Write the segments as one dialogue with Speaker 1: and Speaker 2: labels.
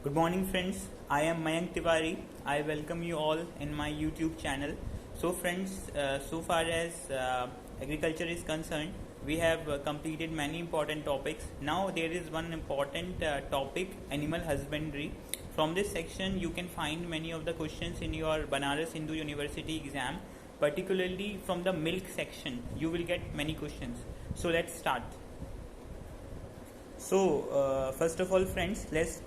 Speaker 1: Good morning, friends. I am Mayank Tiwari. I welcome you all in my YouTube channel. So, friends, so far as agriculture is concerned, we have completed many important topics. Now, there is one important topic, animal husbandry. From this section, you can find many of the questions in your Banaras Hindu University exam, particularly from the milk section. You will get many questions. So, let's start. So first of all, friends, let's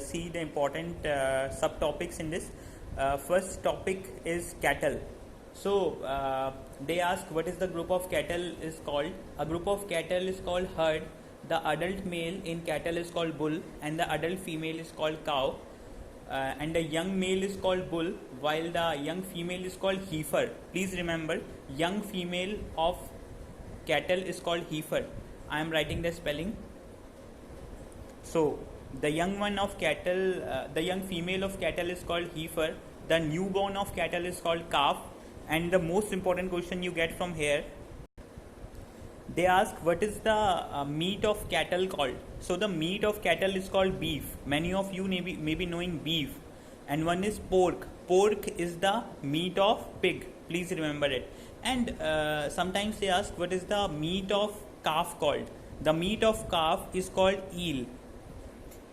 Speaker 1: see the important subtopics in this. First topic is cattle. So they ask what is the group of cattle is called. A group of cattle is called herd. The adult male in cattle is called bull, and the adult female is called cow. And the young male is called bull, while the young female is called heifer. Please remember, young female of cattle is called heifer. I am writing the spelling. So the young one of cattle, the young female of cattle is called heifer. The newborn of cattle is called calf. And the most important question you get from here, they ask what is the meat of cattle called. So the meat of cattle is called beef. Many of you may be knowing beef. And one is pork. Pork is the meat of pig. Please remember it. And sometimes they ask what is the meat of calf called. The meat of calf is called eel.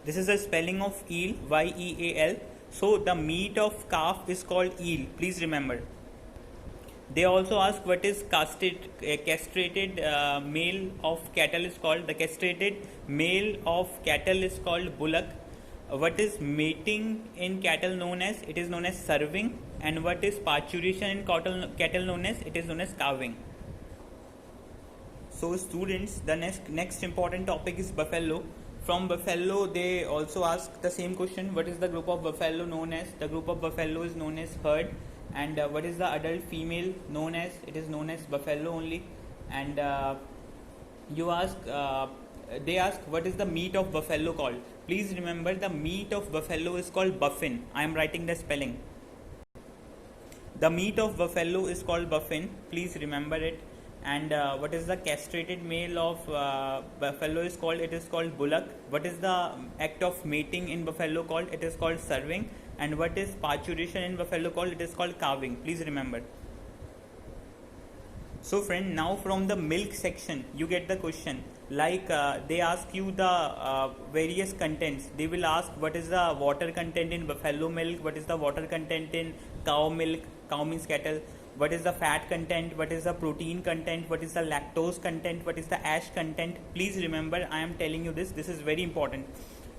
Speaker 1: This is the spelling of eel, Y-E-A-L. So the meat of calf is called eel. Please remember. They also ask what is castrated male of cattle is called. The castrated male of cattle is called bullock. What is mating in cattle known as? It is known as serving. And what is parturition in cattle known as? It is known as calving. So students, the next important topic is buffalo. From buffalo, they also ask the same question. What is the group of buffalo known as? The group of buffalo is known as herd. And what is the adult female known as? It is known as buffalo only. And they ask what is the meat of buffalo called? Please remember, the meat of buffalo is called buffin. I am writing the spelling. The meat of buffalo is called buffin. Please remember it. And what is the castrated male of buffalo is called? It is called bullock. What is the act of mating in buffalo called? It is called serving. And what is parturition in buffalo called? It is called calving. Please remember. So friend, now from the milk section you get the question like they ask you the various contents. They will ask what is the water content in buffalo milk, what is the water content in cow milk, cow means cattle, what is the fat content, what is the protein content, what is the lactose content, what is the ash content. Please remember, I am telling you this is very important.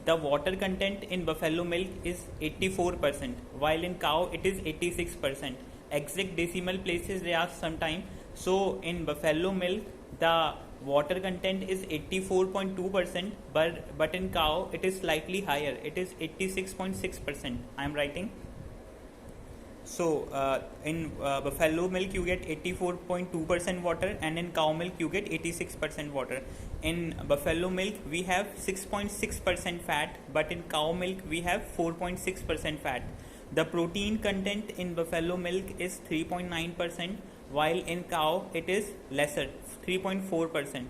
Speaker 1: The water content in buffalo milk is 84%, while in cow it is 86%. Exact decimal places they ask sometime. So in buffalo milk the water content is 84.2%, but in cow it is slightly higher, it is 86.6%. I am writing. So in buffalo milk you get 84.2% water, and in cow milk you get 86% water. In buffalo milk we have 6.6% fat, but in cow milk we have 4.6% fat. The protein content in buffalo milk is 3.9%, while in cow it is lesser, 3.4%.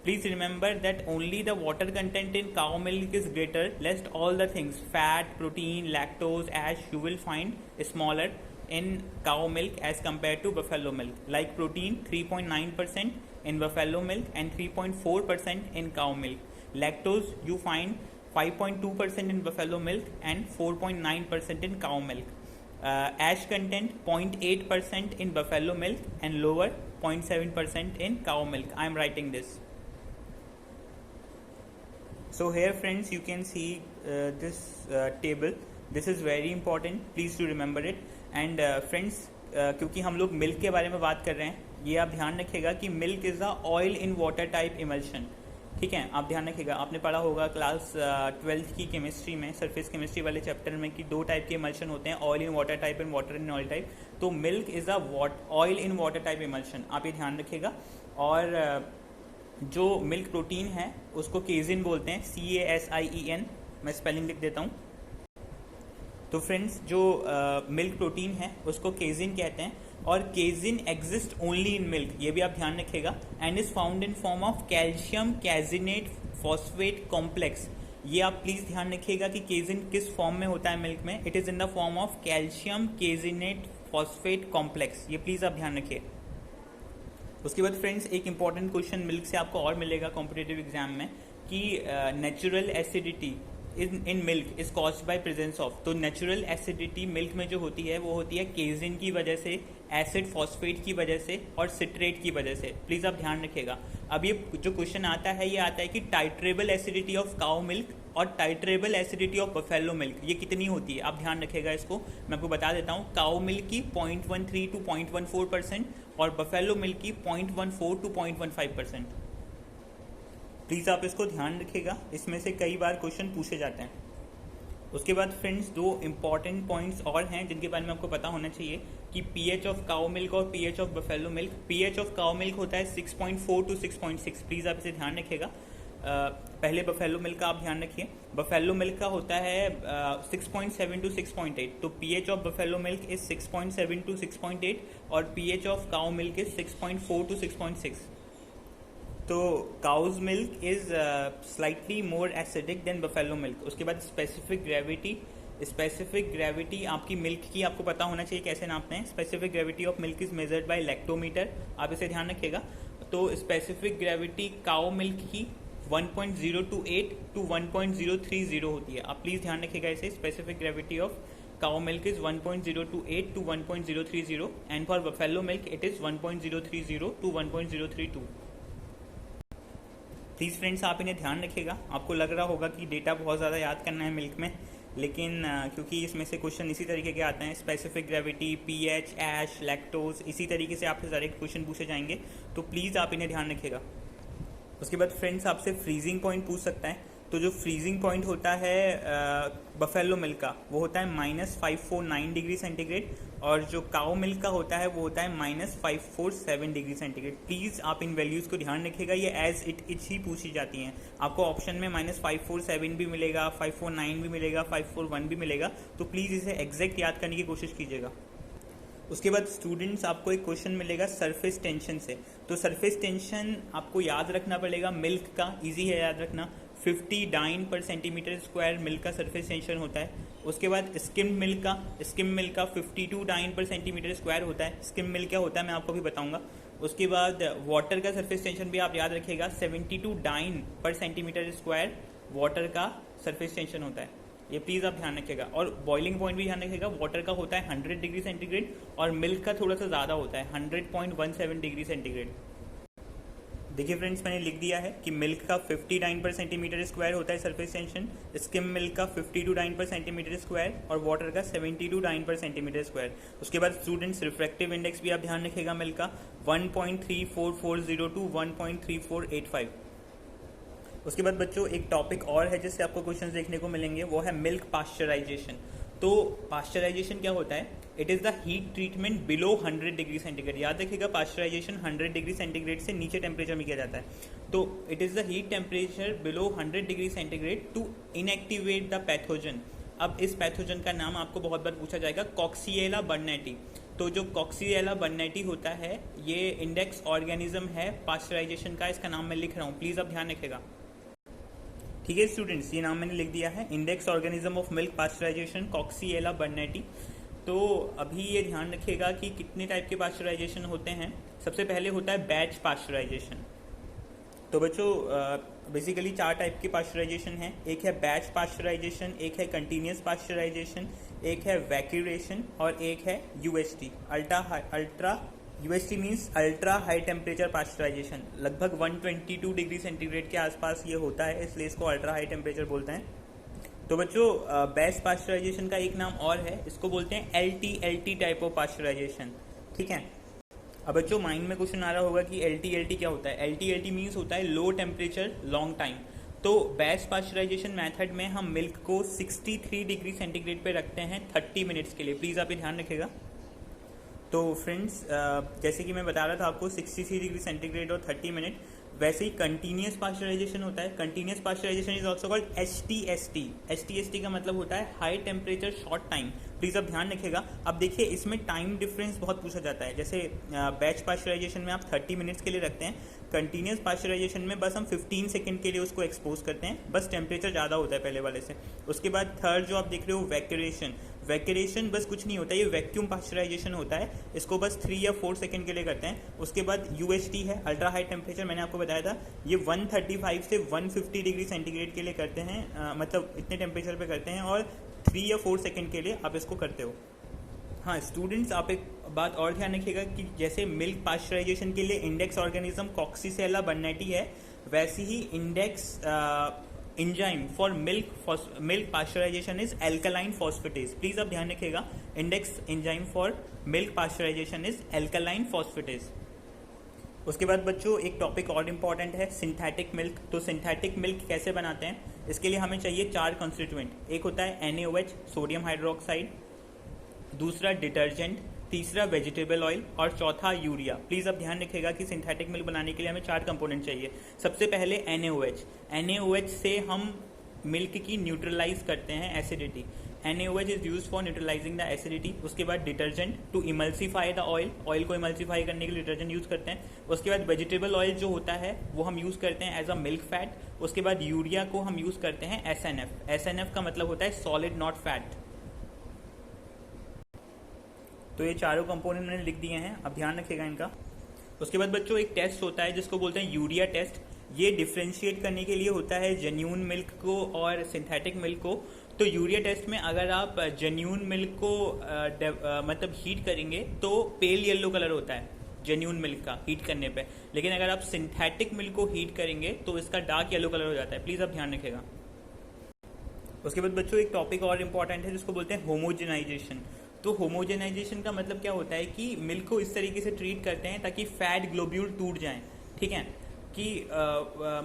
Speaker 1: Please remember that only the water content in cow milk is greater, lest all the things fat, protein, lactose, ash you will find smaller in cow milk as compared to buffalo milk. Like protein 3.9% in buffalo milk and 3.4% in cow milk. Lactose you find 5.2% in buffalo milk and 4.9% in cow milk. Ash content 0.8% in buffalo milk and lower 0.7% in cow milk. I am writing this. So here friends you can see this table. This is very important. Please do remember it. And friends, क्योंकि हम लोग milk के बारे में बात कर रहे हैं, ये आप ध्यान रखिएगा कि milk is the oil in water type emulsion. ठीक है, आप ध्यान रखिएगा. आपने पढ़ा होगा क्लास 12th की केमिस्ट्री में, सरफेस केमिस्ट्री वाले चैप्टर में, कि दो टाइप के इमल्शन होते हैं, oil in water type and water in oil type. तो milk is a oil in water type emulsion. आप ये ध्यान रखिएगा. और जो मिल्क प्रोटीन है उसको केजिन बोलते हैं, CASIEN. मैं स्पेलिंग लिख देता हूँ. तो फ्रेंड्स, जो मिल्क प्रोटीन है उसको केजिन कहते हैं. और casein exist only in milk, ये भी आप ध्यान रखिएगा. And is found in form of calcium caseinate phosphate complex. ये आप प्लीज़ ध्यान रखिएगा कि केजिन किस फॉर्म में होता है मिल्क में। It is in the form of calcium caseinate phosphate complex, ये प्लीज़ आप ध्यान रखिए। उसके बाद फ्रेंड्स एक इंपॉर्टेंट क्वेश्चन मिल्क से आपको और मिलेगा कॉम्पिटेटिव एग्जाम में कि natural acidity in milk is caused by presence of. तो नेचुरल एसिडिटी मिल्क में जो होती है वो होती है केजिन की वजह से, एसिड फॉस्फेट की वजह से और सिट्रेट की वजह से। प्लीज़ आप ध्यान रखिएगा। अब ये जो क्वेश्चन आता है ये आता है कि टाइट्रेबल एसिडिटी ऑफ काउ मिल्क और टाइट्रेबल एसिडिटी ऑफ बफेलो मिल्क ये कितनी होती है, आप ध्यान रखिएगा इसको। मैं आपको बता देता हूँ, काउ मिल्क की 0.13 to 0.14% और बफेलो मिल्क की 0.14 to 0.15%। प्लीज़ आप इसको ध्यान रखिएगा, इसमें से कई बार क्वेश्चन पूछे जाते हैं। उसके बाद फ्रेंड्स दो इंपॉर्टेंट पॉइंट्स और हैं जिनके बारे में आपको पता होना चाहिए कि पीएच ऑफ काउ मिल्क और pH of buffalo milk. PH of cow milk होता है 6.4 to 6.6, प्लीज़ आप इसे ध्यान रखिएगा। पहले बफेलो मिल्क का आप ध्यान रखिए। बफेलो मिल्क का होता है 6.7 to 6.8, तो pH of buffalo milk is 6.7 to 6.8 और pH of cow milk is 6.4 to 6.6। तो cow's milk is slightly more acidic than buffalo milk. उसके बाद स्पेसिफिक ग्रेविटी आपकी मिल्क की आपको पता होना चाहिए कैसे नापते हैं। Specific gravity of milk is measured by lactometer, आप इसे ध्यान रखिएगा। तो स्पेसिफिक ग्रेविटी काउ मिल्क की 1.028 to 1.030 होती है, आप प्लीज़ ध्यान रखिएगा इसे। Specific gravity of cow milk is 1.028 to 1.030 and for buffalo milk it is 1.030 to 1.032। Please friends आप इन्हें ध्यान रखिएगा। आपको लग रहा होगा कि डेटा बहुत ज़्यादा याद करना है मिल्क में, लेकिन क्योंकि इसमें से क्वेश्चन इसी तरीके के आते हैं, स्पेसिफिक ग्रेविटी, पीएच, ऐश, लैक्टोज, इसी तरीके से आपसे सारे क्वेश्चन पूछे जाएंगे, तो प्लीज़ आप इन्हें ध्यान रखिएगा। उसके बाद फ्रेंड्स आपसे फ्रीजिंग पॉइंट पूछ सकता है, तो जो फ्रीजिंग पॉइंट होता है बफेलो मिल्क का वो होता है -549 डिग्री सेंटीग्रेड और जो काउ मिल्क का होता है वो होता है -547 डिग्री सेंटीग्रेड। प्लीज़ आप इन वैल्यूज़ को ध्यान रखिएगा, ये एज इट ही पूछी जाती हैं। आपको ऑप्शन में -547 भी मिलेगा, 549 भी मिलेगा, 541 भी मिलेगा, तो प्लीज़ इसे एग्जैक्ट याद करने की कोशिश कीजिएगा। उसके बाद स्टूडेंट्स आपको एक क्वेश्चन मिलेगा सरफेस टेंशन से, तो सरफेस टेंशन आपको याद रखना पड़ेगा मिल्क का, इजी है याद रखना। 50 डाइन पर सेंटीमीटर स्क्वायर मिल्क का सरफेस टेंशन होता है। उसके बाद स्किम मिल्क का 52 डाइन पर सेंटीमीटर स्क्वायर होता है। स्किम मिल्क क्या होता है मैं आपको भी बताऊंगा। उसके बाद वाटर का सरफेस टेंशन भी आप याद रखिएगा, 72 डाइन पर सेंटीमीटर स्क्वायर वाटर का सरफेस टेंशन होता है, ये प्लीज़ आप ध्यान रखिएगा। और बॉइलिंग पॉइंट भी ध्यान रखिएगा, वाटर का होता है 100 डिग्री सेंटीग्रेड और मिल्क का थोड़ा सा ज़्यादा होता है 100.17 डिग्री सेंटीग्रेड। देखिए फ्रेंड्स मैंने लिख दिया है कि मिल्क का 59 पर सेंटीमीटर स्क्वायर होता है सरफेस टेंशन, स्किम मिल्क का 52 डाइन पर सेंटीमीटर स्क्वायर और वाटर का 72 डाइन पर सेंटीमीटर स्क्वायर। उसके बाद स्टूडेंट्स रिफ्रैक्टिव इंडेक्स भी आप ध्यान रखिएगा मिल्क का 1.3440 to 1.3485। उसके बाद बच्चों एक टॉपिक और है जिससे आपको क्वेश्चंस देखने को मिलेंगे, वो है मिल्क पास्चराइजेशन। तो पास्चराइजेशन क्या होता है? It is the heat treatment below 100 degree centigrade. याद रखिएगा पास्चराइजेशन 100 डिग्री सेंटीग्रेड से नीचे टेम्परेचर में किया जाता है। तो it is the heat temperature below 100 degree centigrade to inactivate the pathogen. अब इस पैथोजन का नाम आपको बहुत बार पूछा जाएगा, कॉक्सिएला बर्नेटी। तो जो कॉक्सिएला बर्नेटी होता है ये इंडेक्स ऑर्गेनिज्म है पास्चराइजेशन का, इसका नाम मैं लिख रहा हूँ, प्लीज़ आप ध्यान रखिएगा। ठीक है स्टूडेंट्स, ये नाम मैंने लिख दिया है, index organism of milk pasteurization Coxiella burnetii. तो अभी ये ध्यान रखिएगा कि कितने टाइप के पास्चराइजेशन होते हैं। सबसे पहले होता है बैच पास्चराइजेशन। तो बच्चों बेसिकली 4 टाइप के पास्चराइजेशन हैं। एक है बैच पास्चराइजेशन, एक है कंटिन्यूस पास्चराइजेशन, एक है वैक्यूरेशन और एक है UST ultra UST means ultra high temperature pasteurization. लगभग 122 डिग्री सेंटीग्रेड के आसपास ये होता है, इसलिए इसको अल्ट्रा हाई टेम्परेचर बोलते हैं। तो बच्चों बैच पास्चराइजेशन का एक नाम और है, इसको बोलते हैं एलटी टाइप ऑफ पास्चराइजेशन। ठीक है, अब बच्चों माइंड में क्वेश्चन आ रहा होगा कि एलटी क्या होता है। एलटी मीन्स होता है लो टेम्परेचर लॉन्ग टाइम। तो बैच पास्चराइजेशन मेथड में हम मिल्क को 63 डिग्री सेंटीग्रेड पे रखते हैं 30 मिनट्स के लिए, प्लीज़ आप ये ध्यान रखिएगा। तो फ्रेंड्स जैसे कि मैं बता रहा था आपको 63 डिग्री सेंटीग्रेड और 30 मिनट, वैसे ही कंटिन्यूस पास्चराइजेशन होता है। Continuous pasteurization is also called HTST का मतलब होता है high temperature short time. Please आप ध्यान रखिएगा। अब देखिए इसमें टाइम डिफरेंस बहुत पूछा जाता है, जैसे बैच पास्चराइजेशन में आप 30 मिनट्स के लिए रखते हैं, कंटिन्यूस पास्चराइजेशन में बस हम 15 सेकंड के लिए उसको एक्सपोज करते हैं, बस टेम्परेचर ज़्यादा होता है पहले वाले से। उसके बाद थर्ड जो आप देख रहे हो वैक्यूरेशन, वैक्यूरेशन बस कुछ नहीं होता, ये वैक्यूम पास्चराइजेशन होता है, इसको बस 3 या 4 सेकंड के लिए करते हैं। उसके बाद यूएचटी है, अल्ट्रा हाई टेम्परेचर, मैंने आपको बताया था, ये 135 से 150 डिग्री सेंटीग्रेड के लिए करते हैं, मतलब इतने टेम्परेचर पे करते हैं, और 3 या 4 सेकंड के लिए आप इसको करते हो। हाँ स्टूडेंट्स, आप एक बात और ध्यान रखिएगा कि जैसे मिल्क पास्चराइजेशन के लिए इंडेक्स ऑर्गेनिज्म कॉक्सीसेला बर्नेटी है, वैसे ही index enzyme for milk pasteurization is alkaline phosphatase. Please आप ध्यान रखिएगा, index enzyme for milk pasteurization is alkaline phosphatase. उसके बाद बच्चों एक टॉपिक और इम्पॉर्टेंट है, सिंथेटिक मिल्क। तो सिंथेटिक मिल्क कैसे बनाते हैं, इसके लिए हमें चाहिए 4 कॉन्स्टिट्यूएंट। एक होता है NaOH, सोडियम हाइड्रोक्साइड, दूसरा डिटर्जेंट, तीसरा वेजिटेबल ऑयल और चौथा यूरिया। प्लीज़ आप ध्यान रखिएगा कि सिंथेटिक मिल्क बनाने के लिए हमें 4 कंपोनेंट चाहिए। सबसे पहले NaOH, NaOH से हम मिल्क की न्यूट्रलाइज करते हैं acidity. NaOH is use for neutralizing the acidity. उसके बाद detergent to emulsify the oil, oil को इमल्सीफाई करने के लिए डिटर्जेंट यूज करते हैं। उसके बाद वेजिटेबल ऑयल जो होता है वो हम यूज करते हैं एज अ मिल्क फैट। उसके बाद यूरिया को हम यूज करते हैं SNF। SNF का मतलब होता है सॉलिड नॉट फैट। तो ये चारों कंपोनेंट मैंने लिख दिए हैं, अब ध्यान रखिएगा इनका। उसके बाद बच्चों एक टेस्ट होता है जिसको बोलते हैं यूरिया टेस्ट। ये डिफ्रेंशिएट करने के लिए होता है जेन्यून मिल्क को और सिंथेटिक मिल्क को। तो यूरिया टेस्ट में अगर आप जेन्यून मिल्क को मतलब हीट करेंगे तो पेल येलो कलर होता है जेन्यून मिल्क का हीट करने पे, लेकिन अगर आप सिंथेटिक मिल्क को हीट करेंगे तो इसका डार्क येलो कलर हो जाता है। प्लीज़ आप ध्यान रखिएगा। उसके बाद बच्चों एक टॉपिक और इम्पॉर्टेंट है जिसको बोलते हैं होमोजेनाइजेशन। तो होमोजेनाइजेशन का मतलब क्या होता है कि मिल्क को इस तरीके से ट्रीट करते हैं ताकि फैट ग्लोब्यूल टूट जाएं, ठीक है, कि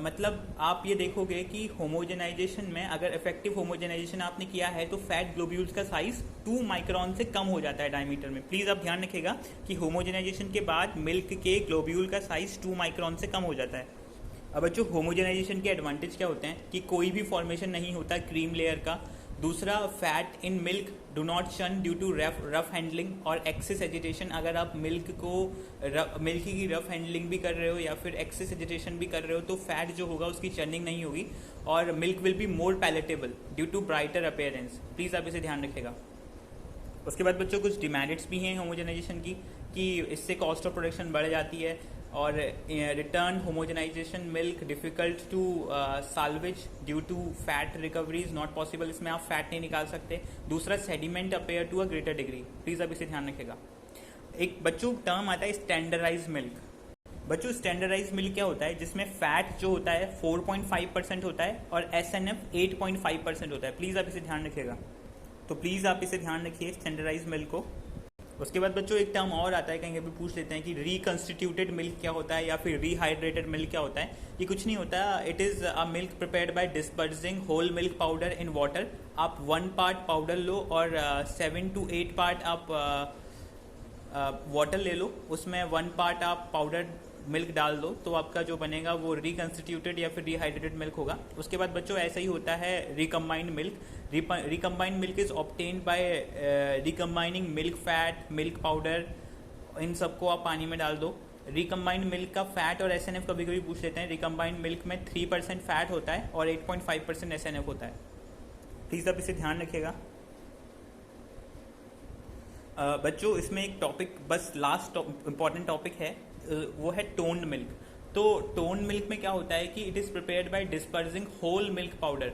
Speaker 1: मतलब आप ये देखोगे कि होमोजेनाइजेशन में अगर इफेक्टिव होमोजेनाइजेशन आपने किया है तो फैट ग्लोब्यूल्स का साइज 2 माइक्रोन से कम हो जाता है डायमीटर में। प्लीज़ आप ध्यान रखिएगा कि होमोजेनाइजेशन के बाद मिल्क के ग्लोब्यूल का साइज 2 माइक्रोन से कम हो जाता है। अब बच्चों होमोजेनाइजेशन के एडवांटेज क्या होते हैं कि कोई भी फॉर्मेशन नहीं होता क्रीम लेयर का। दूसरा, fat in milk do not शन ड्यू टू रफ हैंडलिंग और एक्सेस एजिटेशन। अगर आप मिल्क की रफ हैंडलिंग भी कर रहे हो या फिर एक्सेस एजिटेशन भी कर रहे हो तो फैट जो होगा उसकी चर्निंग नहीं होगी और milk will be more palatable due to brighter appearance. Please आप इसे ध्यान रखिएगा। उसके बाद बच्चों कुछ डिमेरिट्स भी हैं होमोजेनाइजेशन की, कि इससे कॉस्ट ऑफ प्रोडक्शन बढ़ जाती है और return homogenization milk difficult to salvage due to fat recovery is not possible. इसमें आप फैट नहीं निकाल सकते। दूसरा, sediment appear to a greater degree. Please आप इसे ध्यान रखिएगा। एक बच्चों टर्म आता है स्टैंडर्डाइज मिल्क। बच्चों स्टैंडर्डाइज मिल्क क्या होता है, जिसमें फैट जो होता है 4.5% होता है और SNF 8.5% होता है। प्लीज़ आप इसे ध्यान रखिएगा। तो प्लीज़ आप इसे ध्यान रखिए स्टैंडर्डाइज मिल्क को। उसके बाद बच्चों एक टर्म और आता है, कहीं अभी पूछ लेते हैं कि रिकंस्टिट्यूटेड मिल्क क्या होता है या फिर रिहाइड्रेटेड मिल्क क्या होता है। ये कुछ नहीं होता, it is a milk prepared by dispersing whole milk powder in water. आप 1 पार्ट पाउडर लो और 7 to 8 पार्ट आप वाटर ले लो, उसमें 1 पार्ट आप पाउडर मिल्क डाल दो, तो आपका जो बनेगा वो रिकंस्टिट्यूटेड या फिर रिहाइड्रेटेड मिल्क होगा। उसके बाद बच्चों ऐसा ही होता है recombined milk. Recombined milk is obtained by recombining milk fat, milk powder, इन सबको आप पानी में डाल दो। रिकम्बाइंड मिल्क का फैट और SNF कभी कभी पूछ लेते हैं। रिकम्बाइंड मिल्क में 3% फैट होता है और 8.5% SNF होता है। प्लीज़ आप इसे ध्यान रखिएगा। बच्चों इसमें एक टॉपिक बस लास्ट इंपॉर्टेंट टॉपिक है, वो है टोन्ड मिल्क। तो टोन्ड मिल्क में क्या होता है कि it is prepared by dispersing whole milk powder.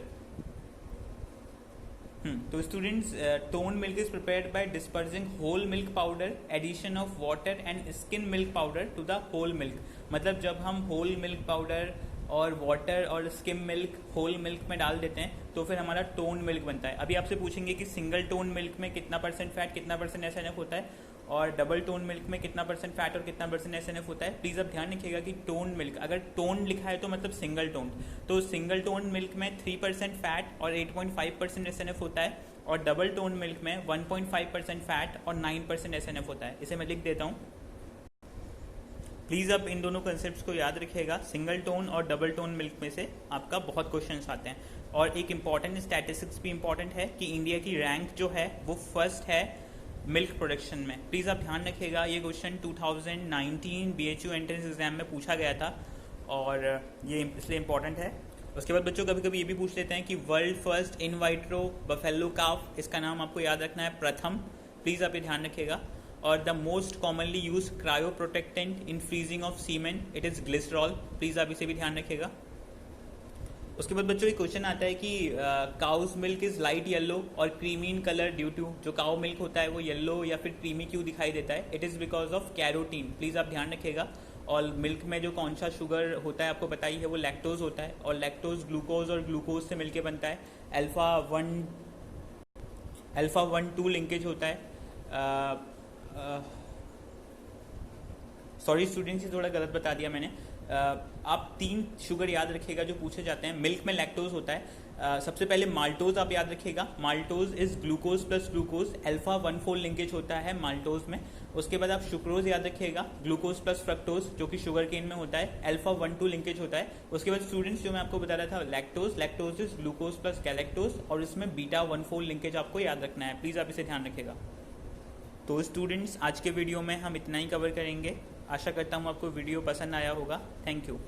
Speaker 1: तो students, toned milk is prepared by dispersing whole milk powder, addition of water and skim milk powder to the whole milk. मतलब जब हम whole milk powder और water और skim milk whole milk में डाल देते हैं तो फिर हमारा टोन मिल्क बनता है। अभी आपसे पूछेंगे कि सिंगल टोन मिल्क में कितना % फैट, कितना % SNF होता है, और डबल टोन मिल्क में कितना % फैट और कितना % SNF होता है। प्लीज़ आप ध्यान रखिएगा कि टोन मिल्क, अगर टोन लिखा है तो मतलब सिंगल टोन, तो सिंगल टोन मिल्क में 3% फैट और 8.5% SNF होता है, और डबल टोन मिल्क में 1.5% फैट और 9% SNF होता है। इसे मैं लिख देता हूँ। प्लीज़ आप इन दोनों कंसेप्ट को याद रखिएगा। सिंगल टोन और डबल टोन मिल्क में से आपका बहुत क्वेश्चंस आते हैं। और एक इम्पॉर्टेंट स्टैटिस्टिक्स भी इम्पॉर्टेंट है कि इंडिया की रैंक जो है वो फर्स्ट है मिल्क प्रोडक्शन में। प्लीज़ आप ध्यान रखिएगा, ये क्वेश्चन 2019 BHU एंट्रेंस एग्जाम में पूछा गया था और ये इसलिए इम्पॉर्टेंट है। उसके बाद बच्चों कभी कभी ये भी पूछ लेते हैं कि world first in vitro buffalo calf, इसका नाम आपको याद रखना है प्रथम, प्लीज़ आप ये ध्यान रखिएगा। और the most commonly use cryoprotectant in freezing of semen, it is glycerol, please आप इसे भी ध्यान रखिएगा। उसके बाद बच्चों एक क्वेश्चन आता है कि cow's milk is light yellow और creamy in colour due to, जो काउ मिल्क होता है वो येलो या फिर क्रीमी क्यों दिखाई देता है? It is because of carotene, please आप ध्यान रखिएगा। और मिल्क में जो कौन सा शुगर होता है आपको बताइए, वो लैक्टोज होता है, और लैक्टोज ग्लूकोज और ग्लूकोज से मिलकर बनता है। अल्फा 1 2 लिंकेज होता है। सॉरी स्टूडेंट्स, ये थोड़ा गलत बता दिया मैंने। आप 3 शुगर याद रखिएगा जो पूछे जाते हैं। मिल्क में लैक्टोज होता है। सबसे पहले माल्टोज आप याद रखिएगा, maltose is glucose plus glucose, alpha 1 4 linkage होता है माल्टोज में। उसके बाद आप सुक्रोज याद रखिएगा, ग्लूकोज प्लस फ्रक्टोज जो कि शुगर केन में होता है, अल्फा 1 2 लिंकेज होता है। उसके बाद स्टूडेंट्स जो मैं आपको बता रहा था lactose, lactose is glucose plus galactose, और इसमें बीटा 1 4 लिंकेज आपको याद रखना है, प्लीज़ आप इसे ध्यान रखिएगा। तो स्टूडेंट्स आज के वीडियो में हम इतना ही कवर करेंगे। आशा करता हूँ आपको वीडियो पसंद आया होगा। Thank you.